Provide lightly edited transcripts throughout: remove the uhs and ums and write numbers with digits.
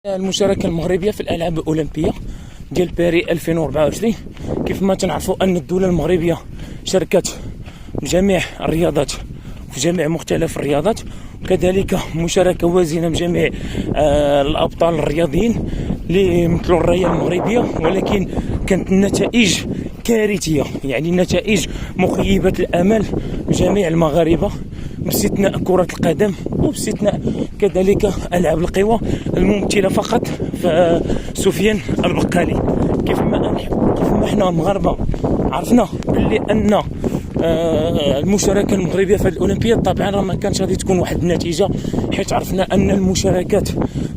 المشاركة المغربية في الألعاب الأولمبية ديال باريس 2024. كيف ما تنعرفوا أن الدولة المغربية شاركت بجميع الرياضات في جميع مختلف الرياضات، وكذلك مشاركة وازنة بجميع الأبطال الرياضيين اللي مثلوا الراية المغربية، ولكن كانت النتائج كارثية، يعني النتائج مخيبة الأمل بجميع المغاربة باستثناء كرة القدم وباستثناء كذلك ألعاب القوى الممثلة فقط في سفيان البقالي. كيف ما احنا المغاربة عرفنا باللي أن المشاركة المغربية في الأولمبياد طبعا راه ما كانش غادي تكون واحد النتيجة، حيت عرفنا أن المشاركات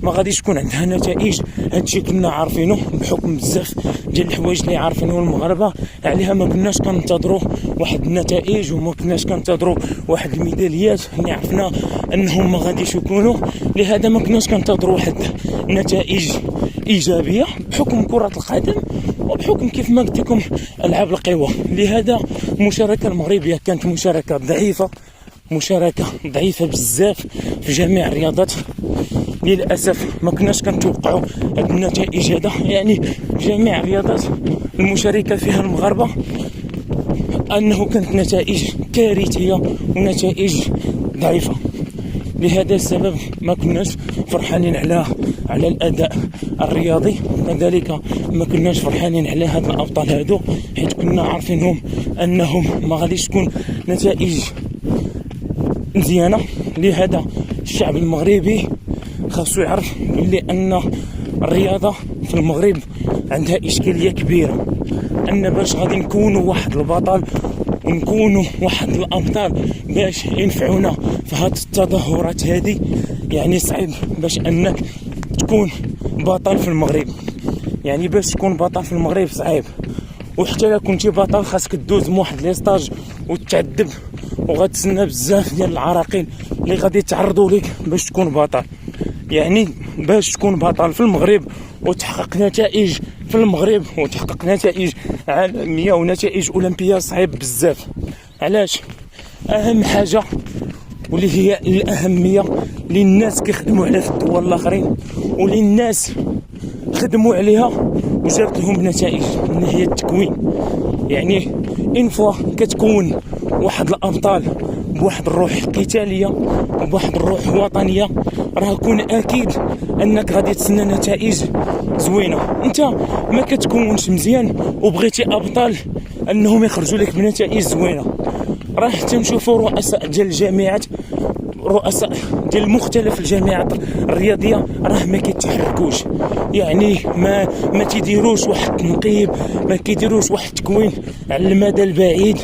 ما غاديش تكون عندها نتائج. هادشي كنا عارفينه بحكم بزاف ديال الحوايج اللي عارفينه المغاربة عليها. ما كناش كننتظروا واحد النتائج وما كناش كننتظروا واحد الميداليات اللي عرفنا انهم ما غاديش يكونوا، لهذا ما كناش كننتظروا واحد نتائج ايجابيه بحكم كره القدم وبحكم كيف ما قلت لكم العاب القوى. لهذا المشاركه المغربيه كانت مشاركه ضعيفه بزاف في جميع الرياضات. للاسف ما كناش كنتوقعوا هاد النتائج هذا، يعني جميع الرياضات المشاركه فيها المغاربه انه كانت نتائج كارثيه ونتائج ضعيفه. لهذا السبب ما كناش فرحانين على الاداء الرياضي، كذلك ما كناش فرحانين على هاد الابطال هادو، حيت كنا عارفينهم انهم ما غاديش تكون نتائج مزيانه. لهذا الشعب المغربي خاصو يعرف بلي ان الرياضه في المغرب عندها اشكاليه كبيره، ان باش غادي نكونوا واحد البطل ونكونوا واحد الابطال باش ينفعونا في هاد التظاهرات هذه، يعني صعيب باش انك تكون بطل في المغرب. يعني باش تكون بطل في المغرب صعيب، وحتى الا كنتي بطل خاصك تدوز من واحد ليستاج وتعذب وغتسنى بزاف ديال العراقيل اللي غادي تعرضوا لك باش تكون بطل. يعني باش تكون بطل في المغرب وتحقق نتائج في المغرب وتحقق نتائج عالميه ونتائج اولمبيه صعيب بزاف. علاش؟ اهم حاجه واللي هي الاهميه اللي الناس كيخدموا عليها في الدول الاخرين واللي الناس خدموا عليها وجابت لهم نتائج، اللي هي التكوين. يعني ان فوا كتكون واحد الابطال بواحد الروح قتاليه وبواحد الروح وطنيه، راه كون اكيد انك غادي تسنى نتائج زوينه. انت ما كتكونش مزيان وبغيتي ابطال انهم يخرجوا لك بنتائج زوينه. راه تنشوفوا رؤساء ديال الجامعات، رؤساء ديال مختلف الجامعات الرياضيه راه ما كيتحركوش، يعني ما تيديروش واحد التنقيب، ما كيديروش واحد التكوين على المدى البعيد،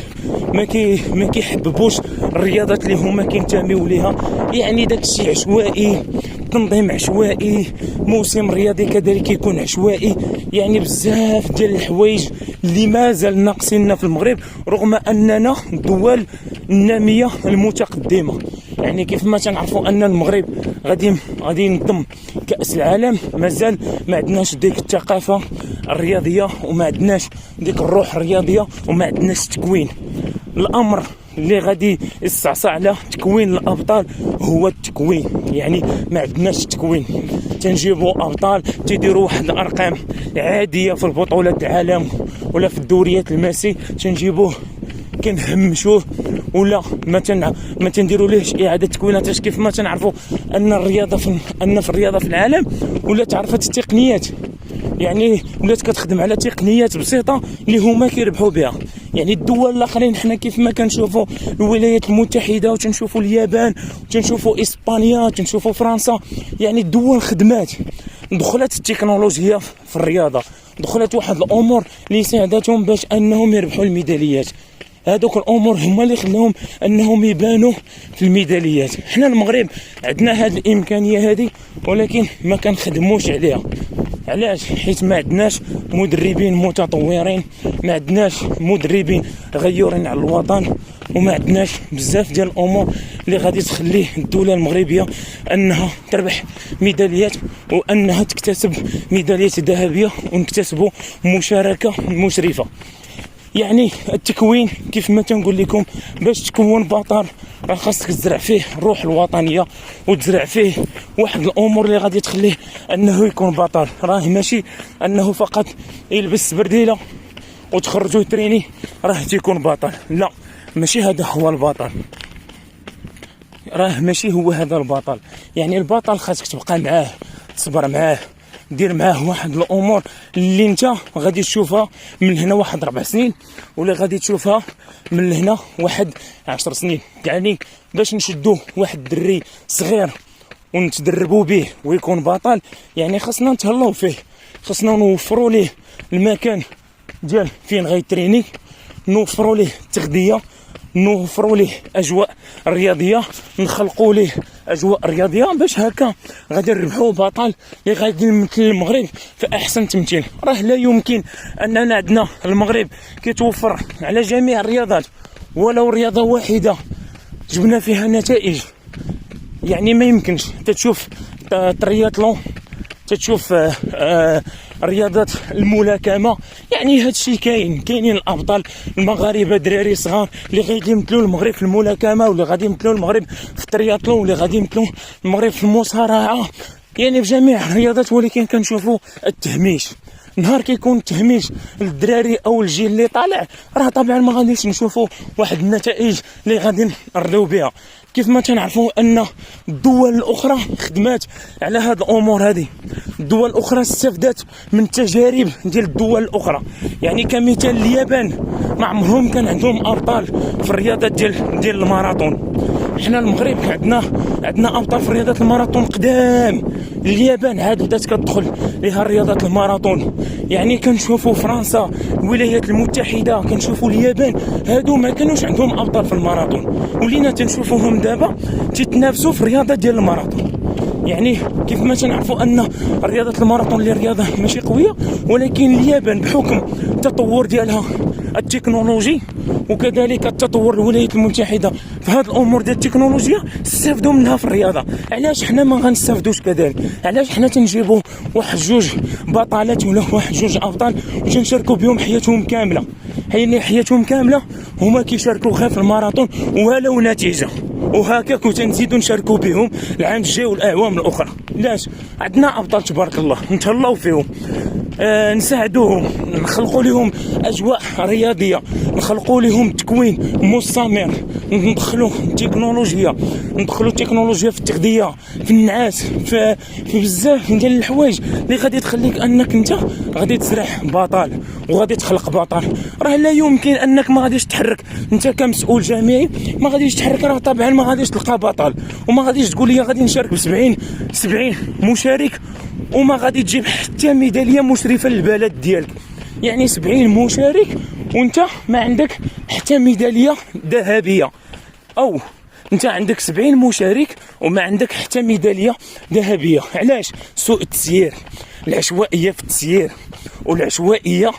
ما كيحببوش الرياضات اللي هما كينتميو ليها. يعني داكشي عشوائي، تنظيم عشوائي، موسم رياضي كذلك يكون عشوائي. يعني بزاف ديال الحوايج اللي مازال ناقصيننا في المغرب رغم اننا الدول الناميه المتقدمه. يعني كيف ما تنعرفوا ان المغرب غادي ينظم كاس العالم، مازال ما عندناش ديك الثقافه الرياضيه وما عندناش ديك الروح الرياضيه وما عندناش تكوين. الامر اللي غادي يستعصى على تكوين الابطال هو التكوين. يعني ما عندناش تكوين، تنجيبوا ابطال تيديروا واحد الارقام عاديه في البطولات العالم ولا في الدوريات الماسي، تنجيبوه كنهمشوه ولا ما تنديروا ليهش اعاده تكوينات. كيف ما تنعرفوا ان الرياضه في العالم ولا تعرفت التقنيات، يعني ولات كتخدم على تقنيات بسيطه اللي هما كيربحوا بها. يعني الدول الاخرين حنا كيف ما كنشوفوا الولايات المتحده وتنشوفوا اليابان وتنشوفوا اسبانيا وتنشوفوا فرنسا، يعني الدول خدمات دخلت التكنولوجيا في الرياضه، دخلت واحد الامور اللي ساعدتهم باش انهم يربحوا الميداليات. هذوك الامور هما اللي خلاهم انهم يبانوا في الميداليات. حنا المغرب عندنا هذه الامكانيه هذه ولكن ما كنخدموش عليها. علاش؟ حيت ما عندناش مدربين متطورين، ما عندناش مدربين غيورين على الوطن، وما عندناش بزاف ديال الامور اللي غادي تخليه الدوله المغربيه انها تربح ميداليات وانها تكتسب ميداليات ذهبيه ونكتسبوا مشاركه مشرفه. يعني التكوين كيف ما تنقول لكم، باش تكون بطل راه خاصك تزرع فيه الروح الوطنيه، وتزرع فيه واحد الامور اللي غادي تخليه انه يكون بطل. راه ماشي انه فقط يلبس برديله وتخرجوا تريني راه تيكون بطل، لا ماشي هذا هو البطل، راه ماشي هو هذا البطل. يعني البطل خاصك تبقى معاه، تصبر معاه، دير معاه واحد الامور اللي انت غادي تشوفها من هنا واحد 4 سنين، ولا غادي تشوفها من هنا واحد 10 سنين. يعني باش نشدوه واحد الدري صغير ونتدربوا به ويكون بطل، يعني خاصنا نتهلاو فيه، خاصنا نوفروا ليه المكان ديال فين غيتريني، نوفروا ليه التغذيه، نوفروا ليه اجواء رياضيه، نخلقوا ليه اجواء رياضيه، باش هكا غادي نربحوا بطل اللي غادي يمثل المغرب في احسن تمثيل. راه لا يمكن اننا عندنا المغرب كيتوفر على جميع الرياضات ولو رياضه واحده جبنا فيها نتائج. يعني ما يمكنش تشوف ترياطلون، تشوف رياضات الملاكمه، يعني هادشي كاينين الابطال المغاربه دراري صغار اللي غادي يمثلوا المغرب في الملاكمه، ولا غادي يمثلوا المغرب في الترياطلون، ولا غادي يمثلوا المغرب في المصارعه، يعني في جميع الرياضات. ولكن كنشوفوا التهميش، نهار كيكون التهميش للدراري او الجيل اللي طالع، راه طبعا ما غاديش نشوفوا واحد النتائج اللي غادي نرضيو بها. كيف ما تنعرفوا ان الدول الاخرى خدمات على هاد الامور هذه، الدول الاخرى استفدت من التجارب ديال الدول الاخرى. يعني كمثال اليابان ما عمرهم كان عندهم ابطال في الرياضات ديال الماراثون. حنا المغرب عندنا ابطال في رياضه الماراثون قدام. اليابان عاد بدات كتدخل لها رياضه الماراثون. يعني كنشوفوا فرنسا، الولايات المتحده، كنشوفوا اليابان، هادو ما كانوش عندهم ابطال في الماراثون، ولينا تنشوفوهم دابا تيتنافسوا في الرياضه ديال الماراثون. يعني كيف ما تنعرفوا ان رياضه الماراثون اللي رياضه ماشي قويه، ولكن اليابان بحكم التطور ديالها التكنولوجي وكذلك التطور الولايات المتحده في هذه الامور ديال التكنولوجيا استفدوا منها في الرياضه. علاش حنا ما غنستافدوش كذلك؟ علاش حنا تنجيبوا واحد 2 بطلات ولا واحد 2 ابطال وتنشاركوا بهم حياتهم كامله؟ حياتهم كامله هما كيشاركوا غير في الماراثون ولو نتيجه، وهكاك وتنزيدوا نشاركوا بهم العام الجاي والاعوام الاخرى. علاش؟ عندنا ابطال تبارك الله نتهلاو فيهم، نساعدوهم، نخلقوا لهم اجواء رياضيه، نخلقوا لهم تكوين مستمر، ندخلوا التكنولوجيا في التغذيه، في النعاس، في بزاف ديال الحوايج اللي غادي تخليك انك انت غادي تزرع بطل وغادي تخلق بطل. راه لا يمكن انك ما غاديش تحرك انت كمسؤول جامعي، ما غاديش تحرك، راه طبعا ما غاديش تلقى بطل، وما غاديش تقول لي غادي نشارك ب 70 مشارك وما غادي تجيب حتى ميداليه مشرفه للبلد ديالك. يعني 70 مشارك وانت ما عندك حتى ميداليه ذهبيه، او انت عندك 70 مشارك وما عندك حتى ميداليه ذهبيه. علاش؟ سوء التسيير، العشوائيه في التسيير والعشوائيه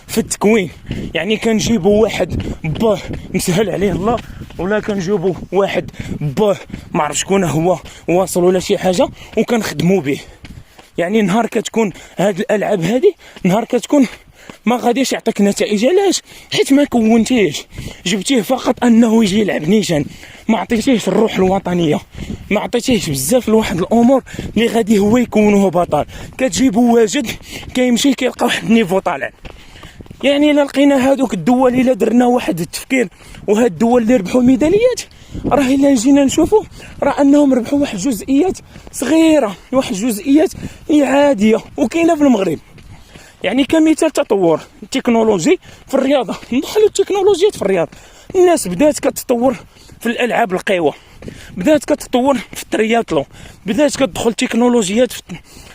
في التكوين. يعني كنجيبوا واحد باه مسهل عليه الله، ولا كنجيبوا واحد باه ما عرف شكون هو واصل ولا شي حاجه وكنخدموا به. يعني نهار كتكون هاد الالعاب هذه، نهار كتكون ما غاديش يعطيك نتائج. علاش؟ حيت ما كونتيهش، جبتيه فقط انه يجي يلعب نيشان، ما عطيتيهش الروح الوطنيه، ما عطيتيهش بزاف لواحد الامور اللي غادي هو يكونوه بطل. كتجيبو واجد كيمشي كيلقى واحد النيفو طالع. يعني الا لقينا هادوك الدول، الا درنا واحد التفكير، وهاد الدول اللي ربحوا ميداليات، راه الا جينا نشوفوا راه انهم ربحوا واحد جزئيات صغيره، واحد جزئيات عاديه وكاينه في المغرب. يعني كمثال تطور التكنولوجي في الرياضه، ندخلوا التكنولوجيات في الرياضه. الناس بدات كتطور في الالعاب القوى، بدات كتطور في الترياطلون، بدات كتدخل تكنولوجيات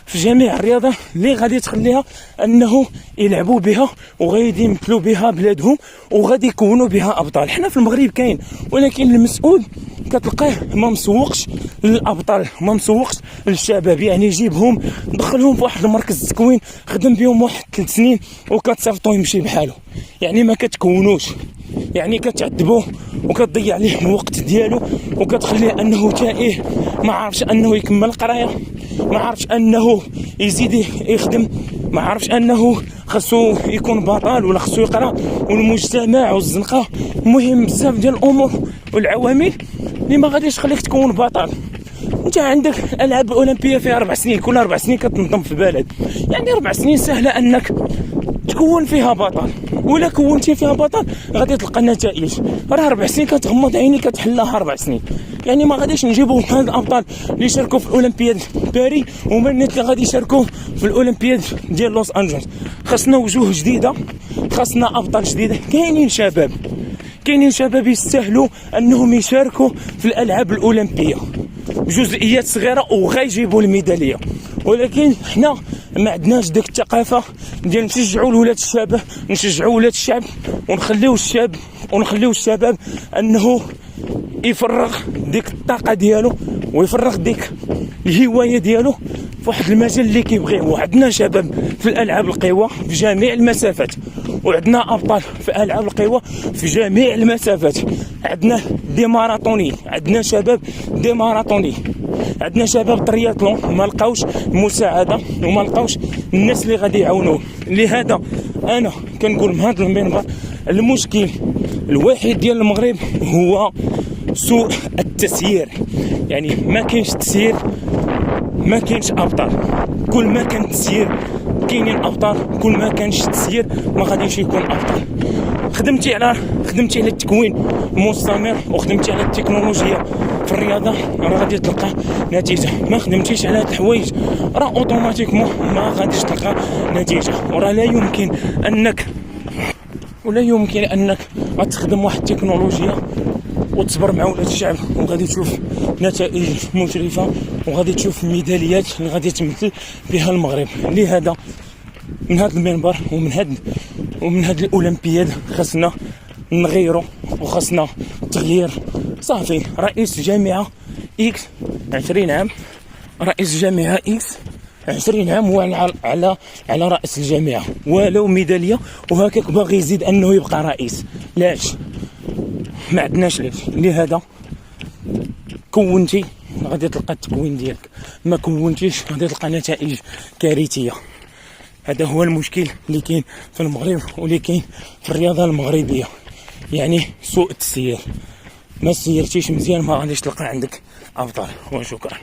في جميع الرياضه اللي غادي تخليها انه يلعبوا بها وغادي يمثلوا بها بلادهم وغادي يكونوا بها ابطال. حنا في المغرب كاين، ولكن المسؤول كتلقاه ما مسوقش للابطال، ما مسوقش للشباب. يعني يجيبهم دخلهم في واحد المركز التكوين، خدم بهم واحد 3 سنين وكتصيفطو يمشي بحاله. يعني ما كتكونوش، يعني كتعذبوه وكتضيع عليه الوقت ديالو وكتخليه انه تائه، ما عارفش انه يكمل القرايه، ما عرفش انه يزيد يخدم، ما عرفش انه خاصو يكون بطل ولا خاصو يقرا، والمجتمع والزنقه. المهم بزاف ديال الامور والعوامل اللي ما غاديش تخليك تكون بطل. انت عندك الالعاب الاولمبيه فيها 4 سنين، كل 4 سنين كتنظم في بلد، يعني 4 سنين سهله انك تكون فيها بطل، ولا كونتي فيها بطل غادي تلقى النتائج. راه 4 سنين كتغمض عينيك كتحلها 4 سنين، يعني ما غاديش نجيبوا هاد الابطال اللي شاركوا في الاولمبياد باري ومن اللي غادي يشاركوا في الاولمبياد ديال لوس انجلوس. خاصنا وجوه جديده، خاصنا ابطال جديده. كاينين شباب يستاهلوا انهم يشاركوا في الالعاب الاولمبيه بجزئيات صغيره وغيجيبوا الميداليه، ولكن حنا ما عندناش ديك الثقافه ديال نشجعوا ولاد الشباب، نشجعوا ولاد الشعب ونخليو الشباب انه يفرغ ديك الطاقه ديالو ويفرغ ديك الهوايه ديالو في واحد المجال اللي كيبغيه. وعندنا شباب في الالعاب القوى في جميع المسافات، وعندنا ابطال في العاب القوى في جميع المسافات. عندنا دي ماراطوني، عندنا شباب دي ماراطوني، عندنا شباب طرياتلون ما لقاوش مساعده وما لقاوش الناس اللي غادي يعاونوهم. لهذا انا كنقول من هذا المنبر المشكل الوحيد ديال المغرب هو سوء التسيير. يعني ما كاينش تسيير، ما كاينش ابطال. كل ما كان التسيير كاينين ابطال، كل ما كانش التسيير ما غاديش يكون ابطال. خدمتي على التكوين مستمر، وخدمتي على التكنولوجيا في الرياضه، راه غادي تلقى نتيجه. ما خدمتيش على هاد الحوايج راه اوتوماتيكمون ما غاديش تلقى نتيجه. وراه لا يمكن انك غتخدم واحد التكنولوجيا وتصبر مع ولاد الشعب وغادي تشوف نتائج مشرفه وغادي تشوف الميداليات اللي غادي تمثل بها المغرب. لهذا من هذا المنبر ومن هذا الاولمبياد خاصنا نغيروا وخاصنا تغيير. صافي رئيس جامعه اكس 20 عام، رئيس جامعه اكس 20 عام هو على رأس الجامعة ولو ميدالية، وهكاك باغي يزيد أنه يبقى رئيس. لاش؟ ما عندناش لاش. لهذا كونتي غادي تلقى التكوين ديالك، ما كونتيش غادي تلقى نتائج كارثية. هذا هو المشكل اللي كاين في المغرب واللي كاين في الرياضة المغربية، يعني سوء التسيير. ما سيرتيش مزيان ما غاديش تلقى عندك أبطال. وشكرا.